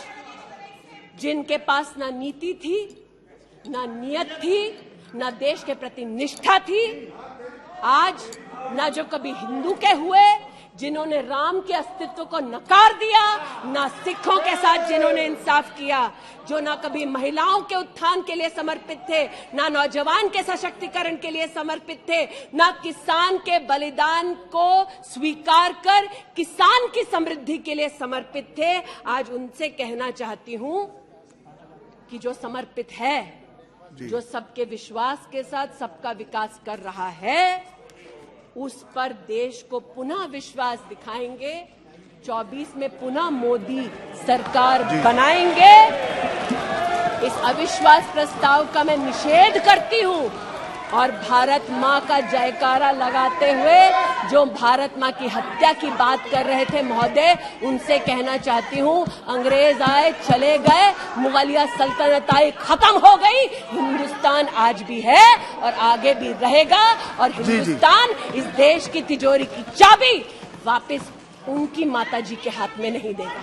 जिनके पास ना नीति थी, ना नियत थी, ना देश के प्रति निष्ठा थी, आज ना जो कभी हिंदू के हुए, जिन्होंने राम के अस्तित्व को नकार दिया, ना सिखों के साथ जिन्होंने इंसाफ किया, जो ना कभी महिलाओं के उत्थान के लिए समर्पित थे, ना नौजवान के सशक्तिकरण के लिए समर्पित थे, ना किसान के बलिदान को स्वीकार कर किसान की समृद्धि के लिए समर्पित थे। आज उनसे कहना चाहती हूं कि जो समर्पित है, जो सबके विश्वास के साथ सबका विकास कर रहा है, उस पर देश को पुनः विश्वास दिखाएंगे। 24 में पुनः मोदी सरकार बनाएंगे। इस अविश्वास प्रस्ताव का मैं निषेध करती हूं और भारत मां का जयकारा लगाते हुए जो भारत मां की हत्या की बात कर रहे थे महोदय, उनसे कहना चाहती हूं, अंग्रेज आए चले गए, मुगलिया सल्तनत आई खत्म हो गई, हिंदुस्तान आज भी है और आगे भी रहेगा। और हिंदुस्तान इस देश की तिजोरी की चाबी वापस उनकी माताजी के हाथ में नहीं देगा।